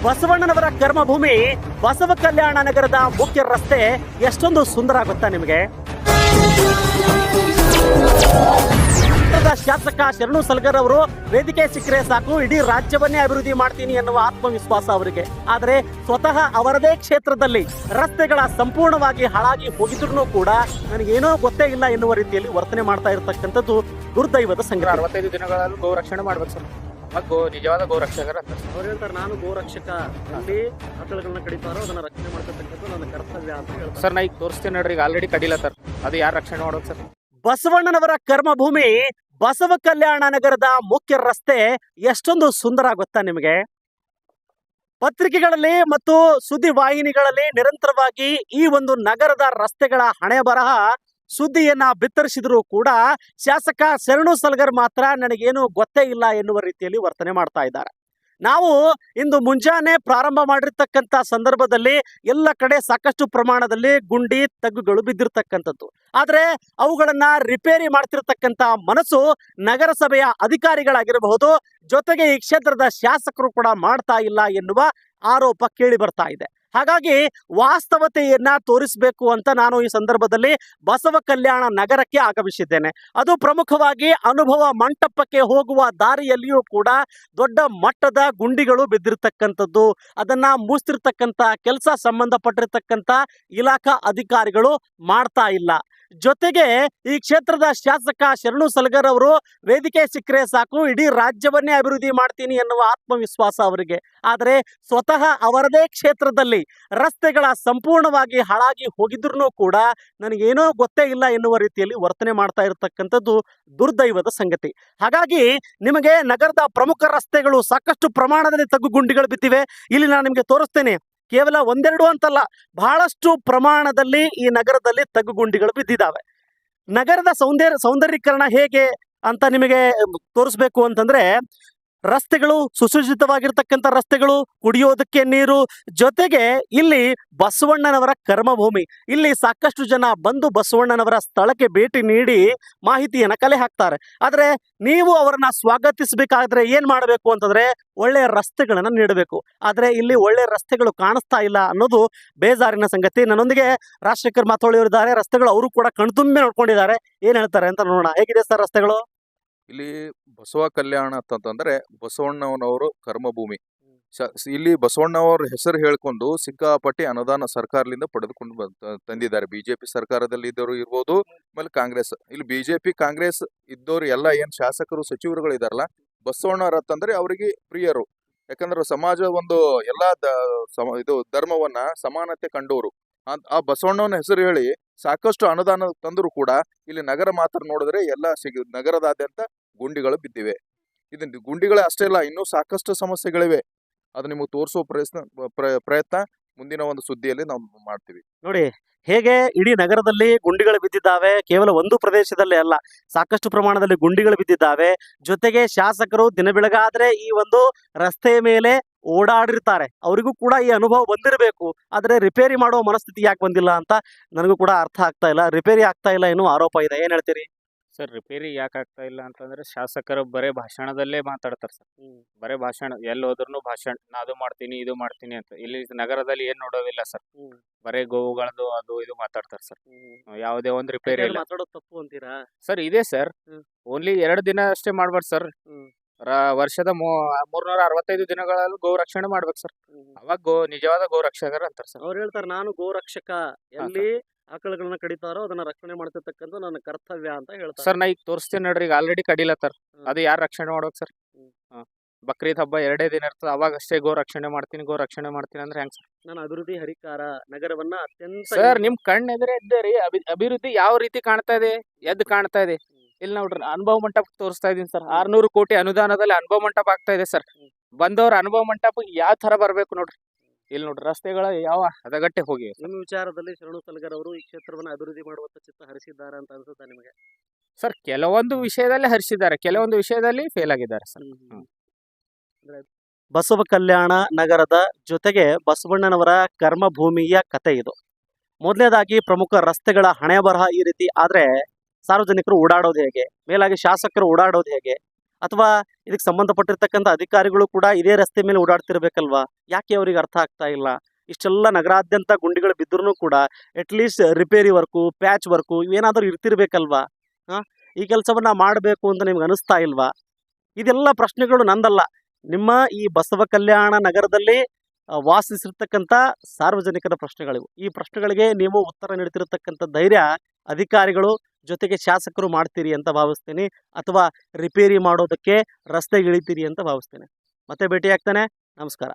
ಬಸವಣ್ಣನವರ ಕರ್ಮಭೂಮಿ ಬಸವ ಕಲ್ಯಾಣ ನಗರದ ಮುಖ್ಯ ರಸ್ತೆ ಎಷ್ಟೊಂದು ಸುಂದರ ಗೊತ್ತಾ ನಿಮಗೆ? ಶಾಸಕ ಶರಣು ಸಲಗರ್ ಅವರು ವೇದಿಕೆ ಸಿಕ್ಕರೆ ಸಾಕು ಇಡೀ ರಾಜ್ಯವನ್ನೇ ಅಭಿವೃದ್ಧಿ ಮಾಡ್ತೀನಿ ಎನ್ನುವ ಆತ್ಮವಿಶ್ವಾಸ ಅವರಿಗೆ. ಆದರೆ ಸ್ವತಃ ಅವರದೇ ಕ್ಷೇತ್ರದಲ್ಲಿ ರಸ್ತೆಗಳ ಸಂಪೂರ್ಣವಾಗಿ ಹಾಳಾಗಿ ಹೋಗಿದ್ರು ಕೂಡ ನನಗೇನೋ ಗೊತ್ತೇ ಇಲ್ಲ ಎನ್ನುವ ರೀತಿಯಲ್ಲಿ ವರ್ತನೆ ಮಾಡ್ತಾ ಇರತಕ್ಕಂಥದ್ದು ದುರ್ದೈವದ ಸಂಗತಿ. 65 ದಿನಗಳಲ್ಲಿ ಗೋ ರಕ್ಷಣೆ ಮಾಡ್ಬೇಕು ಸರ್. ನಿಜವಾದ ಗೋ ರಕ್ಷಕರ ಅಂತ ಅವ್ರು ಹೇಳ್ತಾರೆ, ನಾನು ಗೋ ರಕ್ಷಕ, ಅಲ್ಲಿ ಆಕಳುಗಳನ್ನ ಕಡಿತಾರೋ ಅದನ್ನ ರಕ್ಷಣೆ ಮಾಡ್ತಕ್ಕಂಥದ್ದು ನನ್ನ ಕರ್ತವ್ಯ ಅಂತ ಹೇಳ್ತಾರೆ. ಸರ್, ನಾ ಈಗ ತೋರಿಸ್ತೇನೆ ನೋಡ್ರಿ, ಈಗ ಆಲ್ರೆಡಿ ಕಡಿಲತ್ತಾರ. ಅದು ಯಾರು ರಕ್ಷಣೆ ಮಾಡೋದು ಸರ್? ಬಸವಣ್ಣನವರ ಕರ್ಮಭೂಮಿ ಬಸವ ಕಲ್ಯಾಣ ನಗರದ ಮುಖ್ಯ ರಸ್ತೆ ಎಷ್ಟೊಂದು ಸುಂದರ ಗೊತ್ತಾ ನಿಮಗೆ? ಪತ್ರಿಕೆಗಳಲ್ಲಿ ಮತ್ತು ಸುದ್ದಿ ವಾಹಿನಿಗಳಲ್ಲಿ ನಿರಂತರವಾಗಿ ಈ ಒಂದು ನಗರದ ರಸ್ತೆಗಳ ಹಣೆ ಬರಹ ಸುದ್ದಿಯನ್ನ ಬಿತ್ತರಿಸಿದ್ರು ಕೂಡ ಶಾಸಕ ಶರಣು ಸಲಗರ್ ಮಾತ್ರ ನನಗೇನು ಗೊತ್ತೇ ಇಲ್ಲ ಎನ್ನುವ ರೀತಿಯಲ್ಲಿ ವರ್ತನೆ ಮಾಡ್ತಾ ಇದ್ದಾರೆ. ನಾವು ಇಂದು ಮುಂಜಾನೆ ಪ್ರಾರಂಭ ಮಾಡಿರ್ತಕ್ಕಂಥ ಸಂದರ್ಭದಲ್ಲಿ ಎಲ್ಲ ಕಡೆ ಸಾಕಷ್ಟು ಪ್ರಮಾಣದಲ್ಲಿ ಗುಂಡಿ ತಗ್ಗುಗಳು ಬಿದ್ದಿರ್ತಕ್ಕಂಥದ್ದು. ಆದರೆ ಅವುಗಳನ್ನ ರಿಪೇರಿ ಮಾಡ್ತಿರ್ತಕ್ಕಂಥ ಮನಸ್ಸು ನಗರಸಭೆಯ ಅಧಿಕಾರಿಗಳಾಗಿರಬಹುದು, ಜೊತೆಗೆ ಈ ಕ್ಷೇತ್ರದ ಶಾಸಕರು ಕೂಡ ಮಾಡ್ತಾ ಇಲ್ಲ ಎನ್ನುವ ಆರೋಪ ಕೇಳಿ ಬರ್ತಾ ಇದೆ. ಹಾಗಾಗಿ ವಾಸ್ತವತೆಯನ್ನ ತೋರಿಸಬೇಕು ಅಂತ ನಾನು ಈ ಸಂದರ್ಭದಲ್ಲಿ ಬಸವ ಕಲ್ಯಾಣ ನಗರಕ್ಕೆ ಆಗಮಿಸಿದ್ದೇನೆ. ಅದು ಪ್ರಮುಖವಾಗಿ ಅನುಭವ ಮಂಟಪಕ್ಕೆ ಹೋಗುವ ದಾರಿಯಲ್ಲಿಯೂ ಕೂಡ ದೊಡ್ಡ ಮಟ್ಟದ ಗುಂಡಿಗಳು ಬಿದ್ದಿರ್ತಕ್ಕಂಥದ್ದು. ಅದನ್ನ ಮುಚ್ಚಿರ್ತಕ್ಕಂಥ ಕೆಲಸ ಸಂಬಂಧಪಟ್ಟಿರ್ತಕ್ಕಂಥ ಇಲಾಖಾ ಅಧಿಕಾರಿಗಳು ಮಾಡ್ತಾ ಇಲ್ಲ. ಜೊತೆಗೆ ಈ ಕ್ಷೇತ್ರದ ಶಾಸಕ ಶರಣು ಸಲಗರ್ ಅವರು ವೇದಿಕೆ ಸಿಕ್ಕರೆ ಸಾಕು ಇಡೀ ರಾಜ್ಯವನ್ನೇ ಅಭಿವೃದ್ಧಿ ಮಾಡ್ತೀನಿ ಎನ್ನುವ ಆತ್ಮವಿಶ್ವಾಸ ಅವರಿಗೆ. ಆದರೆ ಸ್ವತಃ ಅವರದೇ ಕ್ಷೇತ್ರದಲ್ಲಿ ರಸ್ತೆಗಳ ಸಂಪೂರ್ಣವಾಗಿ ಹಾಳಾಗಿ ಹೋಗಿದ್ರು ಕೂಡ ನನಗೇನೋ ಗೊತ್ತೇ ಇಲ್ಲ ಎನ್ನುವ ರೀತಿಯಲ್ಲಿ ವರ್ತನೆ ಮಾಡ್ತಾ ಇರತಕ್ಕಂಥದ್ದು ದುರ್ದೈವದ ಸಂಗತಿ. ಹಾಗಾಗಿ ನಿಮಗೆ ನಗರದ ಪ್ರಮುಖ ರಸ್ತೆಗಳು ಸಾಕಷ್ಟು ಪ್ರಮಾಣದಲ್ಲಿ ತಗ್ಗು ಗುಂಡಿಗಳು ಬಿದ್ದಿವೆ. ಇಲ್ಲಿ ನಾನು ನಿಮಗೆ ತೋರಿಸ್ತೇನೆ. ಕೇವಲ ಒಂದೆರಡು ಅಂತಲ್ಲ, ಬಹಳಷ್ಟು ಪ್ರಮಾಣದಲ್ಲಿ ಈ ನಗರದಲ್ಲಿ ತಗ್ಗುಗುಂಡಿಗಳು ಬಿದ್ದಿದ್ದಾವೆ. ನಗರದ ಸೌಂದರ್ಯೀಕರಣ ಹೇಗೆ ಅಂತ ನಿಮಗೆ ತೋರಿಸ್ಬೇಕು ಅಂತಂದ್ರೆ, ರಸ್ತೆಗಳು ಸುಸಜ್ಜಿತವಾಗಿರ್ತಕ್ಕಂಥ ರಸ್ತೆಗಳು, ಕುಡಿಯೋದಕ್ಕೆ ನೀರು, ಜೊತೆಗೆ ಇಲ್ಲಿ ಬಸವಣ್ಣನವರ ಕರ್ಮಭೂಮಿ. ಇಲ್ಲಿ ಸಾಕಷ್ಟು ಜನ ಬಂದು ಬಸವಣ್ಣನವರ ಸ್ಥಳಕ್ಕೆ ಭೇಟಿ ನೀಡಿ ಮಾಹಿತಿಯನ್ನು ಕಲೆ ಹಾಕ್ತಾರೆ. ಆದರೆ ನೀವು ಅವರನ್ನ ಸ್ವಾಗತಿಸಬೇಕಾದ್ರೆ ಏನ್ ಮಾಡಬೇಕು ಅಂತಂದ್ರೆ ಒಳ್ಳೆಯ ರಸ್ತೆಗಳನ್ನ ನೀಡಬೇಕು. ಆದರೆ ಇಲ್ಲಿ ಒಳ್ಳೆ ರಸ್ತೆಗಳು ಕಾಣಿಸ್ತಾ ಇಲ್ಲ ಅನ್ನೋದು ಬೇಜಾರಿನ ಸಂಗತಿ. ನನ್ನೊಂದಿಗೆ ರಾಜಶೇಖರ್ ಮಾತೋಳಿಯವರಿದ್ದಾರೆ. ರಸ್ತೆಗಳು ಅವರು ಕೂಡ ಕಣ್ತುಂಬಿ ನೋಡ್ಕೊಂಡಿದ್ದಾರೆ. ಏನ್ ಹೇಳ್ತಾರೆ ಅಂತ ನೋಡೋಣ. ಹೇಗಿದೆ ಸರ್ ರಸ್ತೆಗಳು? ಇಲ್ಲಿ ಬಸವ ಕಲ್ಯಾಣ ಅಂತಂದ್ರೆ ಬಸವಣ್ಣನವರು ಕರ್ಮಭೂಮಿ. ಇಲ್ಲಿ ಬಸವಣ್ಣವ್ರ ಹೆಸರು ಹೇಳ್ಕೊಂಡು ಸಿಕ್ಕಾಪಟ್ಟಿ ಅನುದಾನ ಸರ್ಕಾರದಿಂದ ಪಡೆದುಕೊಂಡು ತಂದಿದ್ದಾರೆ. ಬಿಜೆಪಿ ಸರ್ಕಾರದಲ್ಲಿ ಇದ್ದವರು ಇರ್ಬೋದು, ಆಮೇಲೆ ಕಾಂಗ್ರೆಸ್. ಇಲ್ಲಿ ಬಿಜೆಪಿ ಕಾಂಗ್ರೆಸ್ ಇದ್ದವರು ಎಲ್ಲ ಏನ್ ಶಾಸಕರು ಸಚಿವರುಗಳು ಇದಾರಲ್ಲ, ಬಸವಣ್ಣವ್ರ ಅಂತಂದ್ರೆ ಅವರಿಗೆ ಪ್ರಿಯರು. ಯಾಕಂದ್ರೆ ಸಮಾಜ ಒಂದು ಎಲ್ಲಾ ಇದು ಧರ್ಮವನ್ನ ಸಮಾನತೆ ಕಂಡವರು. ಆ ಬಸವಣ್ಣನ ಹೆಸರು ಹೇಳಿ ಸಾಕಷ್ಟು ಅನುದಾನ ತಂದರೂ ಕೂಡ ಇಲ್ಲಿ ನಗರ ಮಾತ್ರ ನೋಡಿದ್ರೆ ಎಲ್ಲ ನಗರದಾದ್ಯಂತ ಗುಂಡಿಗಳು ಬಿದ್ದಿವೆ. ಇದು ಗುಂಡಿಗಳೇ ಅಷ್ಟೇ ಇಲ್ಲ, ಇನ್ನೂ ಸಾಕಷ್ಟು ಸಮಸ್ಯೆಗಳಿವೆ. ಅದು ನಿಮಗೆ ತೋರಿಸುವ ಪ್ರಯತ್ನ ಮುಂದಿನ ಒಂದು ಸುದ್ದಿಯಲ್ಲಿ ನಾವು ಮಾಡ್ತೀವಿ. ನೋಡಿ ಹೇಗೆ ಇಡೀ ನಗರದಲ್ಲಿ ಗುಂಡಿಗಳು ಬಿದ್ದಿದ್ದಾವೆ. ಕೇವಲ ಒಂದು ಪ್ರದೇಶದಲ್ಲೇ ಅಲ್ಲ, ಸಾಕಷ್ಟು ಪ್ರಮಾಣದಲ್ಲಿ ಗುಂಡಿಗಳು ಬಿದ್ದಿದ್ದಾವೆ. ಜೊತೆಗೆ ಶಾಸಕರು ದಿನ ಬೆಳಗಾದ್ರೆ ಈ ಒಂದು ರಸ್ತೆಯ ಮೇಲೆ ಓಡಾಡಿರ್ತಾರೆ. ಅವರಿಗೂ ಕೂಡ ಈ ಅನುಭವ ಬಂದಿರಬೇಕು. ಆದರೆ ರಿಪೇರಿ ಮಾಡುವ ಮನಸ್ಥಿತಿ ಯಾಕೆ ಬಂದಿಲ್ಲ ಅಂತ ನನಗೂ ಕೂಡ ಅರ್ಥ ಆಗ್ತಾ ಇಲ್ಲ. ರಿಪೇರಿ ಆಗ್ತಾ ಇಲ್ಲ ಎನ್ನುವ ಆರೋಪ ಇದೆ. ಏನ್ ಹೇಳ್ತೀರಿ ಸರ್? ರಿಪೇರಿ ಯಾಕೆ ಆಗ್ತಾ ಇಲ್ಲ ಅಂತಂದ್ರೆ ಶಾಸಕರು ಬರೇ ಭಾಷಣದಲ್ಲೇ ಮಾತಾಡ್ತಾರೆ ಸರ್. ಬರೇ ಭಾಷಣ, ಎಲ್ಲಿ ಹೋದ್ರು ಭಾಷಣ, ನಾ ಅದು ಮಾಡ್ತೀನಿ ಇದು ಮಾಡ್ತೀನಿ ಅಂತ. ಇಲ್ಲಿ ನಗರದಲ್ಲಿ ಏನ್ ನೋಡೋದಿಲ್ಲ ಸರ್. ಬರೇ ಗೋವುಗಳದ್ದು ಅದು ಇದು ಮಾತಾಡ್ತಾರೆ ಸರ್. ಯಾವುದೇ ಒಂದು ರಿಪೇರಿ ಇಲ್ಲ. ಮಾತಾಡೋದು ತಪ್ಪು ಅಂತೀರಾ ಸರ್? ಇದೆ ಸರ್. ಓನ್ಲಿ 2 ದಿನ ಅಷ್ಟೇ ಮಾಡ್ಬಾರ್ದು ಸರ್. ವರ್ಷದ 365 ದಿನಗಳಲ್ಲಿ ಗೋ ರಕ್ಷಣೆ ಮಾಡ್ಬೇಕು ಸರ್. ಅವಾಗ ನಿಜವಾದ ಗೋ ರಕ್ಷಕರ ಅಂತಾರೆ ಸರ್. ಅವ್ರು ಹೇಳ್ತಾರೆ, ನಾನು ಗೋ ರಕ್ಷಕ, ಎಲ್ಲಿ ಆಕಳುಗಳನ್ನ ಕಡಿತಾರೋ ಅದನ್ನ ರಕ್ಷಣೆ ಮಾಡ್ತಿರ್ತಕ್ಕಂಥ ನನ್ನ ಕರ್ತವ್ಯ ಅಂತ ಹೇಳ್ತಾರೆ. ಸರ್, ನಾ ಈಗ ತೋರಿಸ್ತೇನೆ ನೋಡ್ರಿ, ಈಗ ಆಲ್ರೆಡಿ ಕಡಿಲತ್ತಾರ. ಅದು ಯಾರು ರಕ್ಷಣೆ ಮಾಡ್ಬೇಕು ಸರ್? ಬಕ್ರೀದ್ ಹಬ್ಬ 2 ದಿನ ಇರ್ತದೆ, ಅವಾಗ ಅಷ್ಟೇ ಗೋ ರಕ್ಷಣೆ ಮಾಡ್ತೀನಿ ಅಂದ್ರೆ ಹೆಂಗ್ ಸರ್? ನಾನು ಅಭಿವೃದ್ಧಿ ಹರಿಕಾರ ನಗರವನ್ನ ಅತ್ಯಂತ ಸರ್, ನಿಮ್ ಕಣ್ಣು ಎದುರೇ ಇದ್ದೇರಿ. ಅಭಿವೃದ್ಧಿ ಯಾವ ರೀತಿ ಕಾಣ್ತಾ ಇದೆ? ಎದ್ದು ಕಾಣ್ತಾ ಇದೆ. ಇಲ್ಲಿ ನೋಡ್ರಿ, ಅನುಭವ ಮಂಟಪ ತೋರಿಸ್ತಾ ಇದೀನಿ ಸರ್. 600 ಕೋಟಿ ಅನುದಾನದಲ್ಲಿ ಅನುಭವ ಮಂಟಪ ಆಗ್ತಾ ಇದೆ ಸರ್. ಬಂದವ್ರ ಅನುಭವ ಮಂಟಪಕ್ಕೆ ಯಾವ ತರ ಬರ್ಬೇಕು ನೋಡ್ರಿ. ಇಲ್ಲಿ ನೋಡ್ರಿ, ರಸ್ತೆಗಳ ಯಾವ ಹದಗಟ್ಟೆ ಹೋಗಿ. ನಿಮ್ಮ ವಿಚಾರದಲ್ಲಿ ಶರಣು ಸಲಗರ್ ಅವರು ಈ ಕ್ಷೇತ್ರವನ್ನು ಅಭಿವೃದ್ಧಿ ಮಾಡುವಂತ ಚಿತ್ತ ಹರಿಸಿದ್ದಾರೆ ಅಂತ ಅನ್ಸುತ್ತಾ ನಿಮಗೆ? ಸರ್, ಕೆಲವೊಂದು ವಿಷಯದಲ್ಲಿ ಹರಿಸಿದ್ದಾರೆ, ಕೆಲವೊಂದು ವಿಷಯದಲ್ಲಿ ಫೇಲ್ ಆಗಿದ್ದಾರೆ ಸರ್. ಬಸವ ಕಲ್ಯಾಣ ನಗರದ ಜೊತೆಗೆ ಬಸವಣ್ಣನವರ ಕರ್ಮಭೂಮಿಯ ಕತೆ ಇದು. ಮೊದಲನೇದಾಗಿ ಪ್ರಮುಖ ರಸ್ತೆಗಳ ಹಣೆ ಬರಹ ಈ ರೀತಿ ಆದ್ರೆ ಸಾರ್ವಜನಿಕರು ಓಡಾಡೋದು ಹೇಗೆ? ಮೇಲಾಗಿ ಶಾಸಕರು ಓಡಾಡೋದು ಹೇಗೆ? ಅಥವಾ ಇದಕ್ಕೆ ಸಂಬಂಧಪಟ್ಟಿರ್ತಕ್ಕಂಥ ಅಧಿಕಾರಿಗಳು ಕೂಡ ಇದೇ ರಸ್ತೆ ಮೇಲೆ ಓಡಾಡ್ತಿರ್ಬೇಕಲ್ವಾ? ಯಾಕೆ ಅವ್ರಿಗೆ ಅರ್ಥ ಆಗ್ತಾ ಇಲ್ಲ? ಇಷ್ಟೆಲ್ಲ ನಗರಾದ್ಯಂತ ಗುಂಡಿಗಳು ಬಿದ್ದರೂ ಕೂಡ at least repair work, patch work ಇವೇನಾದರೂ ಇರ್ತಿರ್ಬೇಕಲ್ವಾ? ಈ ಕೆಲಸವನ್ನ ಮಾಡಬೇಕು ಅಂತ ನಿಮ್ಗೆ ಅನಿಸ್ತಾ ಇಲ್ವಾ? ಇದೆಲ್ಲ ಪ್ರಶ್ನೆಗಳು ನಂದಲ್ಲ, ನಿಮ್ಮ ಈ ಬಸವ ಕಲ್ಯಾಣ ನಗರದಲ್ಲಿ ವಾಸಿಸಿರ್ತಕ್ಕಂಥ ಸಾರ್ವಜನಿಕರ ಪ್ರಶ್ನೆಗಳಿವು. ಈ ಪ್ರಶ್ನೆಗಳಿಗೆ ನೀವು ಉತ್ತರ ನೀಡ್ತಿರತಕ್ಕಂಥ ಧೈರ್ಯ ಅಧಿಕಾರಿಗಳು ಜೊತೆಗೆ ಶಾಸಕರು ಮಾಡ್ತೀರಿ ಅಂತ ಭಾವಿಸ್ತೀನಿ, ಅಥವಾ ರಿಪೇರಿ ಮಾಡೋದಕ್ಕೆ ರಸ್ತೆಗೆ ಇಳಿತೀರಿ ಅಂತ ಭಾವಿಸ್ತೇನೆ. ಮತ್ತೆ ಭೇಟಿ ಆಗ್ತಾನೆ. ನಮಸ್ಕಾರ.